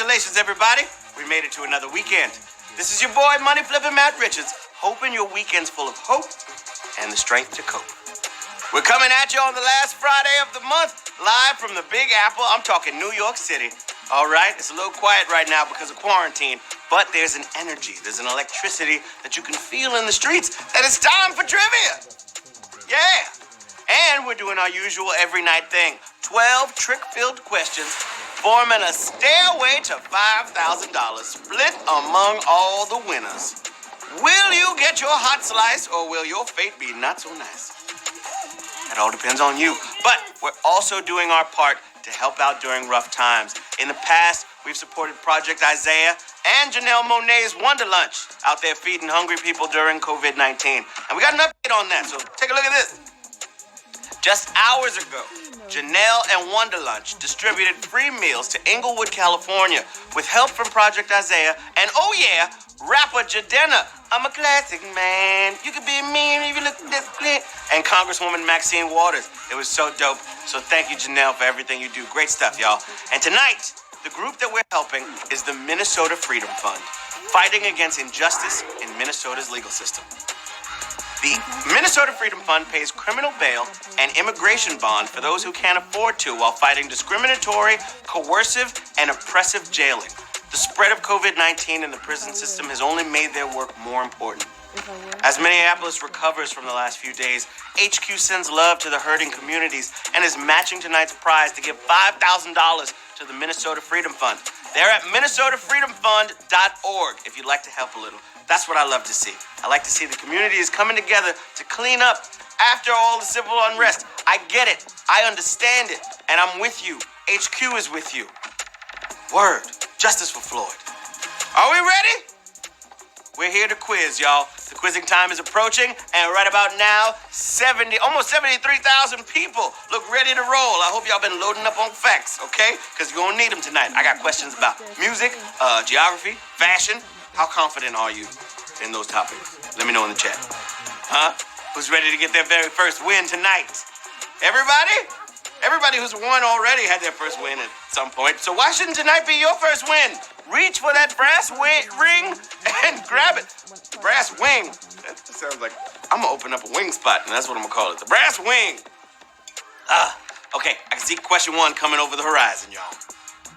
Congratulations, everybody. We made it to another weekend. This is your boy, Money Flippin' Matt Richards, hoping your weekend's full of hope and the strength to cope. We're coming at you on the last Friday of the month, live from the Big Apple. I'm talking New York City. All right, it's a little quiet right now because of quarantine, but there's an energy, there's an electricity that you can feel in the streets, and it's time for trivia. Yeah. And we're doing our usual every night thing. 12 trick-filled questions forming a stairway to $5,000 split among all the winners. Will you get your hot slice or will your fate be not so nice? That all depends on you. But we're also doing our part to help out during rough times. In the past, we've supported Project Isaiah and Janelle Monáe's Wonder Lunch out there feeding hungry people during COVID-19. And we got an update on that, so take a look at this. Just hours ago, Janelle and Wonder Lunch distributed free meals to Inglewood, California with help from Project Isaiah and, oh yeah, rapper Jadena. I'm a classic man. You can be mean if you look this clean. And Congresswoman Maxine Waters. It was so dope. So thank you, Janelle, for everything you do. Great stuff, y'all. And tonight, the group that we're helping is the Minnesota Freedom Fund, fighting against injustice in Minnesota's legal system. The Minnesota Freedom Fund pays criminal bail and immigration bond for those who can't afford to while fighting discriminatory, coercive, and oppressive jailing. The spread of COVID-19 in the prison system has only made their work more important. As Minneapolis recovers from the last few days, HQ sends love to the hurting communities and is matching tonight's prize to give $5,000 to the Minnesota Freedom Fund. They're at minnesotafreedomfund.org if you'd like to help a little. That's what I love to see. I like to see the community is coming together to clean up after all the civil unrest. I get it. I understand it. And I'm with you. HQ is with you. Word. Justice for Floyd. Are we ready? We're here to quiz, y'all. The quizzing time is approaching, and right about now, almost 73,000 people look ready to roll. I hope y'all been loading up on facts, okay? Because you're gonna need them tonight. I got questions about music, geography, fashion. How confident are you in those topics? Let me know in the chat. Huh? Who's ready to get their very first win tonight? Everybody? Everybody who's won already had their first win at some point. So why shouldn't tonight be your first win? Reach for that brass ring and grab it. Brass wing. That sounds like I'm gonna open up a wing spot, and that's what I'm gonna call it. The brass wing. Okay, I can see question one coming over the horizon, y'all.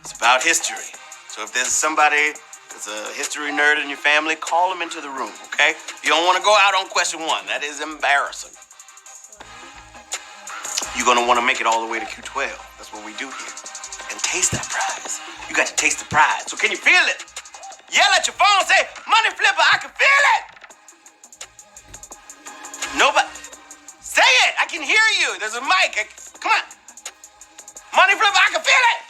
It's about history. So if there's somebody that's a history nerd in your family, call them into the room, okay? You don't want to go out on question one. That is embarrassing. You're going to want to make it all the way to Q12. That's what we do here. And taste that prize. You got to taste the prize. So can you feel it? Yell at your phone, say, Money Flipper, I can feel it. Nobody. Say it. I can hear you. There's a mic. Come on. Money Flipper, I can feel it.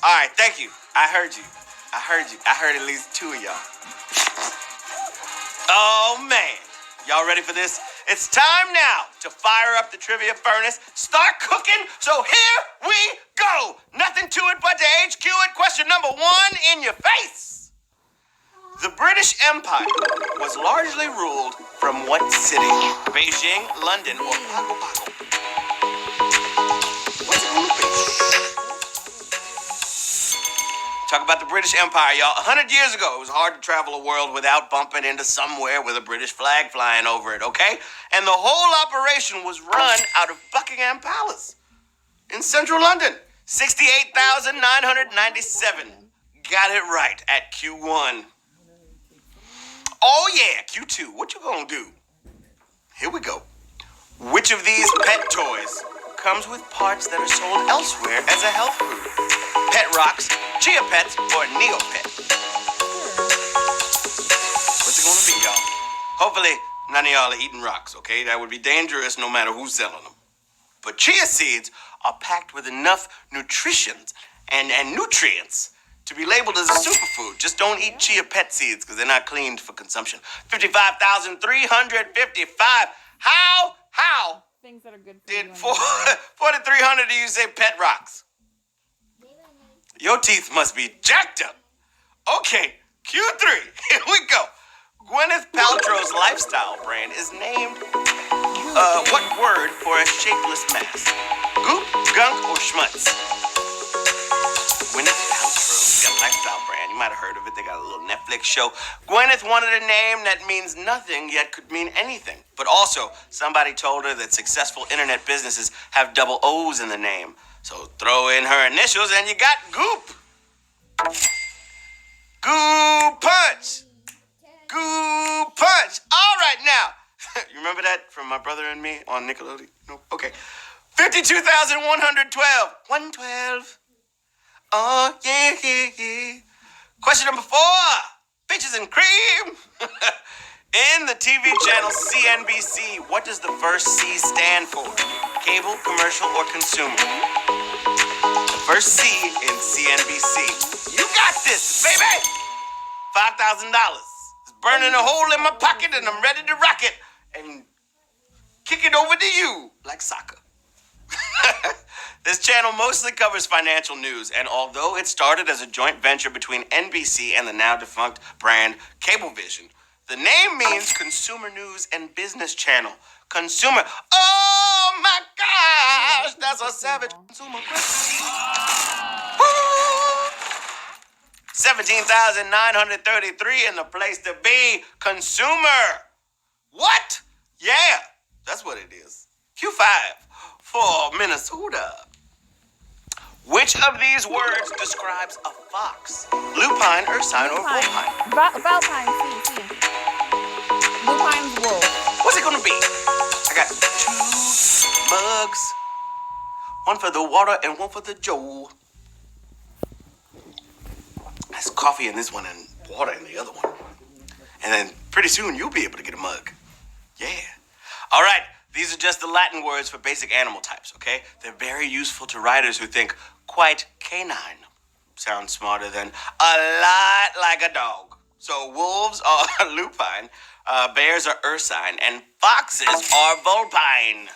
All right, thank you. I heard you. I heard at least two of y'all. Oh, man. Y'all ready for this? It's time now to fire up the trivia furnace, start cooking, so here we go. Nothing to it but to HQ it. Question number one in your face. The British Empire was largely ruled from what city? Beijing, London, or Pago Pago? What's it going to be? Talk about the British Empire, y'all. 100 years ago, it was hard to travel a world without bumping into somewhere with a British flag flying over it, okay? And the whole operation was run out of Buckingham Palace in central London. 68,997. Got it right at Q1. Oh yeah, Q2. What you gonna do? Here we go. Which of these pet toys comes with parts that are sold elsewhere as a health food? Pet Rocks, Chia Pets, or Neopet? What's it gonna be, y'all? Hopefully, none of y'all are eating rocks, okay? That would be dangerous no matter who's selling them. But chia seeds are packed with enough nutrition and nutrients to be labeled as a superfood. Just don't eat chia pet seeds because they're not cleaned for consumption. 55,355. How things that are good for did you. 4,300 of you say Pet Rocks? Your teeth must be jacked up. Okay, Q3. Here we go. Gwyneth Paltrow's lifestyle brand is named what word for a shapeless mass? Goop, gunk, or schmutz? Gwyneth got a lifestyle brand. You might have heard of it. They got a little Netflix show. Gwyneth wanted a name that means nothing yet could mean anything. But also, somebody told her that successful internet businesses have double O's in the name. So throw in her initials and you got Goop. Goop Punch. Goop Punch. All right, now. You remember that from My Brother and Me on Nickelodeon? No? Okay. 52,112. 112. Oh, yeah, yeah, yeah. Question number 4. Bitches and cream. In the TV channel CNBC, what does the first C stand for? Cable, commercial, or consumer? The first C in CNBC. You got this, baby. $5,000. It's burning a hole in my pocket and I'm ready to rock it and kick it over to you like soccer. This channel mostly covers financial news, and although it started as a joint venture between NBC and the now defunct brand Cablevision, the name means Consumer News and Business Channel. Consumer. Oh my gosh, that's a savage consumer. 17,933 in the place to be. Consumer. What? Yeah, that's what it is. Q5 for Minnesota. Which of these words describes a fox? Lupine, ursine, or vulpine? Vulpine, C. Lupine's wolf. What's it gonna be? I got 2 mugs. One for the water and one for the Joe. There's coffee in this one and water in the other one. And then pretty soon you'll be able to get a mug. Yeah. All right. These are just the Latin words for basic animal types, okay? They're very useful to writers who think quite canine. Sounds smarter than a lot like a dog. So wolves are lupine, bears are ursine, and foxes are vulpine.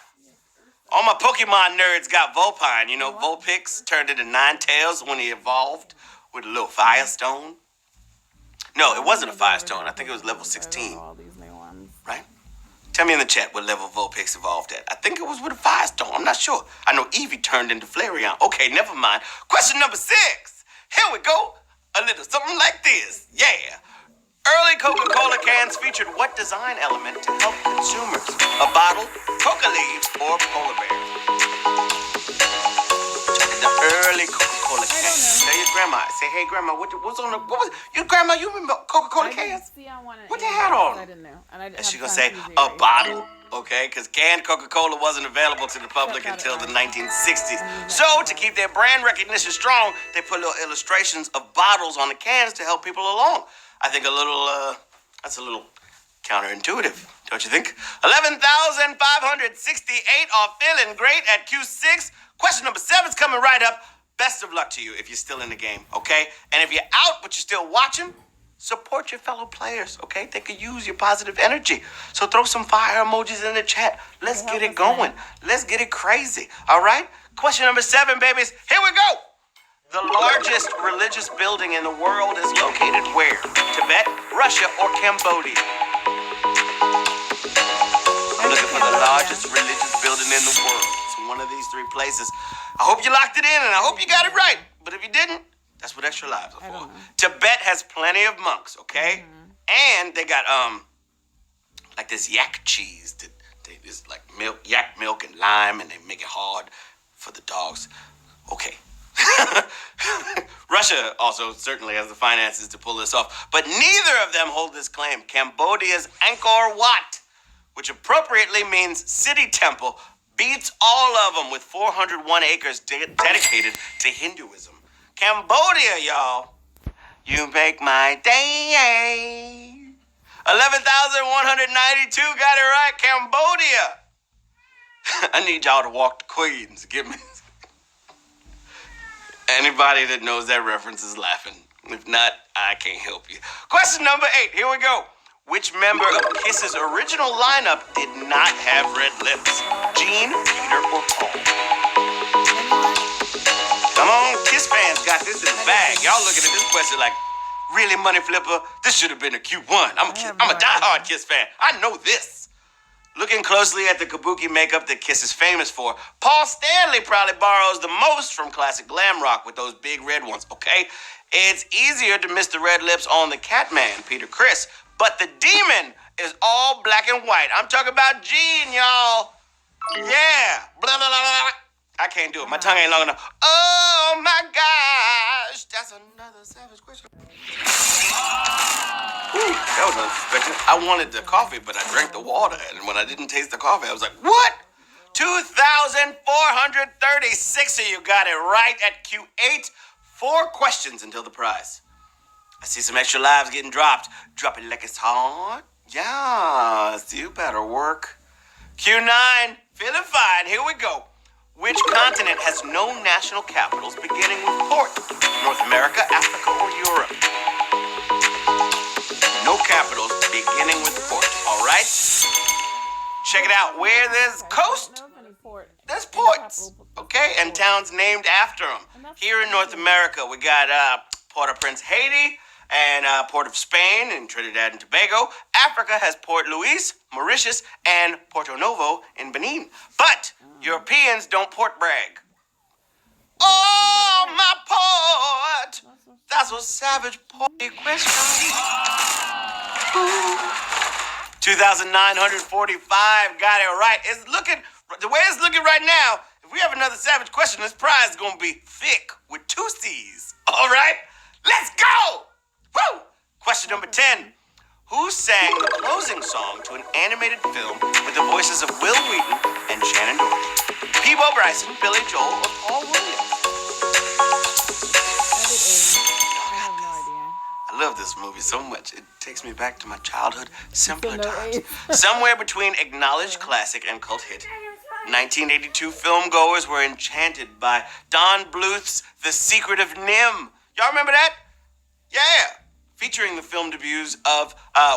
All my Pokemon nerds got vulpine. You know, Vulpix turned into Ninetales when he evolved with a little Firestone. No, it wasn't a Firestone. I think it was level 16. All these new ones. Right? Tell me in the chat what level Vulpix evolved at. I think it was with a Firestone. I'm not sure. I know Eevee turned into Flareon. Okay, never mind. Question number 6. Here we go. A little something like this. Yeah. Early Coca-Cola cans featured what design element to help consumers? A bottle, coca leaves, or polar bear? The early Coca-Cola cans. Tell your grandma. Say, hey, grandma, what's on the... What was... Your grandma, you remember Coca-Cola cans? See, I wanted What they had on? I didn't know. And She's gonna say a bottle, okay? Because canned Coca-Cola wasn't available to the public until the 1960s. So to keep their brand recognition strong, they put little illustrations of bottles on the cans to help people along. I think that's a little counterintuitive, don't you think? 11,568 are feeling great at Q6. Question number 7's coming right up. Best of luck to you if you're still in the game, okay? And if you're out but you're still watching, support your fellow players, okay? They could use your positive energy. So throw some fire emojis in the chat. Let's get it going. Let's get it crazy, all right? Question number 7, babies. Here we go. The largest religious building in the world is located where? Tibet, Russia, or Cambodia? I'm looking for the largest religious building in the world. It's one of these 3 places. I hope you locked it in and I hope you got it right. But if you didn't, that's what extra lives are for. Tibet has plenty of monks, okay? And they got like this yak cheese that is like yak milk and lime, and they make it hard for the dogs. Okay. Russia also certainly has the finances to pull this off, but neither of them hold this claim. Cambodia's Angkor Wat, which appropriately means city temple, beats all of them with 401 acres dedicated to Hinduism. Cambodia, y'all, you make my day. 11,192 got it right. Cambodia. I need y'all to walk to Queens. Give me. Anybody that knows that reference is laughing. If not, I can't help you. Question number 8. Here we go. Which member of Kiss's original lineup did not have red lips? Gene, Peter, or Paul? Come on, Kiss fans got this in the bag. Y'all looking at this question like, really, Money Flipper? This should have been a Q1. I'm a diehard Kiss fan. I know this. Looking closely at the kabuki makeup that Kiss is famous for, Paul Stanley probably borrows the most from classic glam rock with those big red ones, okay? It's easier to miss the red lips on the Catman, Peter Criss, but the Demon is all black and white. I'm talking about Gene, y'all. Yeah. Blah, blah, blah, blah. I can't do it. My tongue ain't long enough. Oh, my gosh. That's another savage question. Ooh, that was unexpected. I wanted the coffee, but I drank the water. And when I didn't taste the coffee, I was like, what? 2,436 of you got it right at Q8. 4 questions until the prize. I see some extra lives getting dropped. Drop it like it's hot. Yes, you better work. Q9, feeling fine. Here we go. Which continent has no national capitals beginning with port? North America, Africa, or Europe? No capitals beginning with port. All right. Check it out. Where there's coast, there's ports. Okay, and towns named after them. Here in North America, we got Port-au-Prince, Haiti, and Port of Spain in Trinidad and Tobago. Africa has Port Louis, Mauritius, and Porto Novo in Benin. But Europeans don't port brag. Oh, my port! That's a savage porty question. 2,945 got it right. It's looking, the way it's looking right now, if we have another savage question, this prize is going to be thick with 2 C's. All right, let's go! Woo! Question number 10. Who sang the closing song to an animated film with the voices of Will Wheaton and Shannon Doherty? Peebo Bryson, Billy Joel, or Paul Williams? I have no idea. I love this movie so much. It takes me back to my childhood, simpler times. Somewhere between acknowledged classic and cult hit. 1982 filmgoers were enchanted by Don Bluth's The Secret of Nim. Y'all remember that? Yeah. Featuring the film debuts of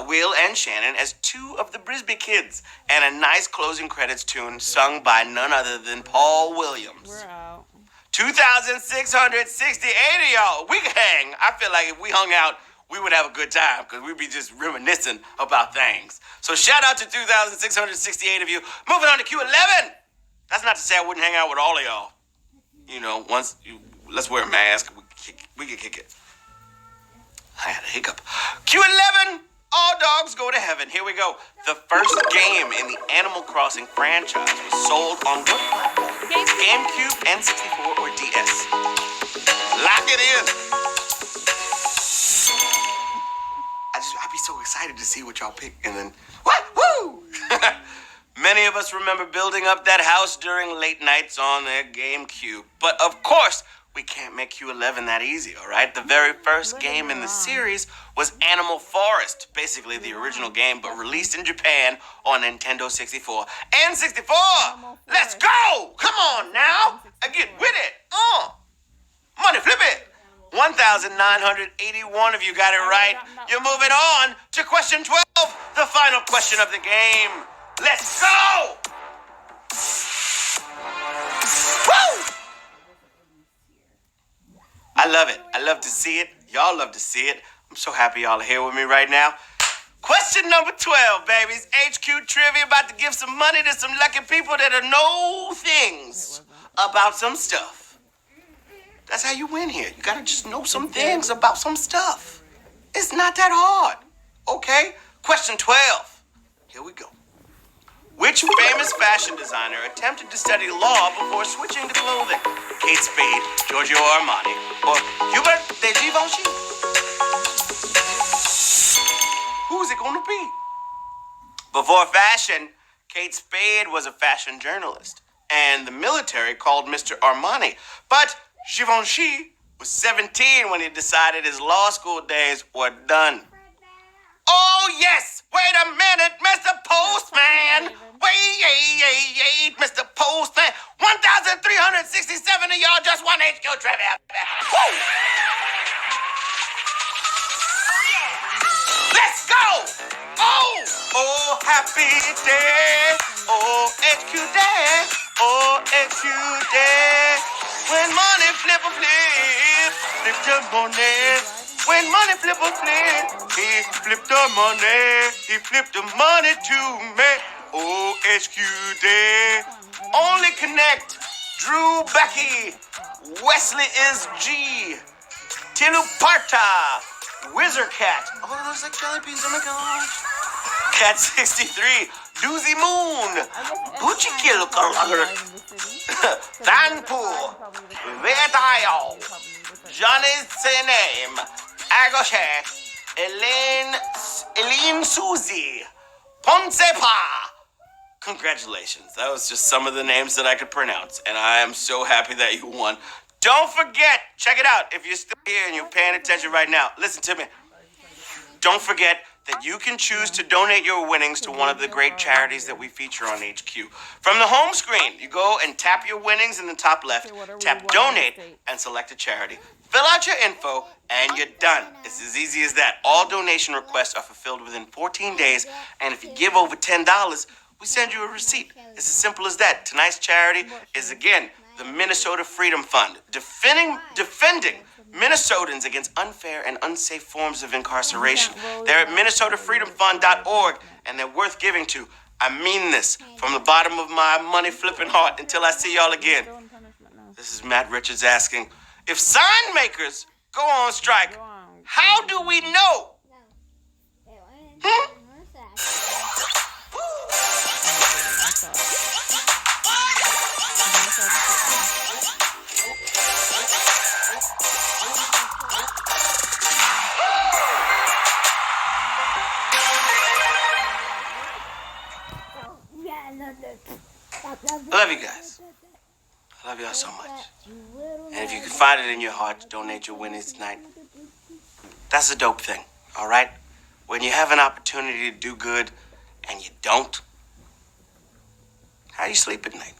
Will and Shannon as 2 of the Brisby Kids, and a nice closing credits tune sung by none other than Paul Williams. We're out. 2,668 of y'all. We could hang. I feel like if we hung out, we would have a good time because we'd be just reminiscing about things. So shout out to 2,668 of you. Moving on to Q11. That's not to say I wouldn't hang out with all of y'all. You know, let's wear a mask. We could kick it. I had a hiccup. Q11. All dogs go to heaven. Here we go. The first game in the Animal Crossing franchise was sold on what platform? GameCube, N64, or DS? Lock it in. I'd be so excited to see what y'all pick, and then what? Woo! Many of us remember building up that house during late nights on their GameCube, but of course, we can't make Q11 that easy, all right? The very first game in the series was Animal Forest, basically the original game, but released in Japan on Nintendo 64. N64! Let's go! Come on now! Get with it! Money flip it! 1,981 of you got it right. You're moving on to question 12, the final question of the game. Let's go! Woo! I love it. I love to see it. Y'all love to see it. I'm so happy y'all are here with me right now. Question number 12, babies. HQ Trivia about to give some money to some lucky people that know things about some stuff. That's how you win here. You gotta just know some things about some stuff. It's not that hard. Okay? Question 12. Here we go. Which famous fashion designer attempted to study law before switching to clothing? Kate Spade, Giorgio Armani, or Hubert de Givenchy? Who's it gonna be? Before fashion, Kate Spade was a fashion journalist, and the military called Mr. Armani. But Givenchy was 17 when he decided his law school days were done. Oh, yes! Wait a minute, Mr. Postman! Wait, Mr. Postman! 1,367 of y'all just won HQ Trivia! Woo! Let's go! Oh, happy day! Oh, HQ day! Oh, HQ day! When money flip a flip, flip the money. When money flip a flip, he flipped the money. He flipped the money to me. OHQ Day. Only Connect. Drew Becky. Wesley is G. Tiluparta. Wizard Cat. Oh, those like jelly beans. Oh my gosh. Cat 63. Doozy Moon. Buchikil Kalagar. Thanpool. Vetayo. Johnny's name. Agoshe. Elaine Susie. Poncepa. Congratulations. That was just some of the names that I could pronounce, and I am so happy that you won. Don't forget, check it out. If you're still here and you're paying attention right now, listen to me. Don't forget that you can choose to donate your winnings to one of the great charities that we feature on HQ. From the home screen, you go and tap your winnings in the top left, tap donate, and select a charity. Fill out your info, and you're done. It's as easy as that. All donation requests are fulfilled within 14 days, and if you give over $10, we send you a receipt. It's as simple as that. Tonight's charity is, again, the Minnesota Freedom Fund, defending Minnesotans against unfair and unsafe forms of incarceration. They're at minnesotafreedomfund.org, and they're worth giving to. I mean this from the bottom of my money-flipping heart until I see y'all again. This is Matt Richards asking, if sign makers go on strike, how do we know? I love you guys. I love y'all so much. And if you can find it in your heart to donate your winnings tonight, that's a dope thing, all right? When you have an opportunity to do good and you don't, how do you sleep at night?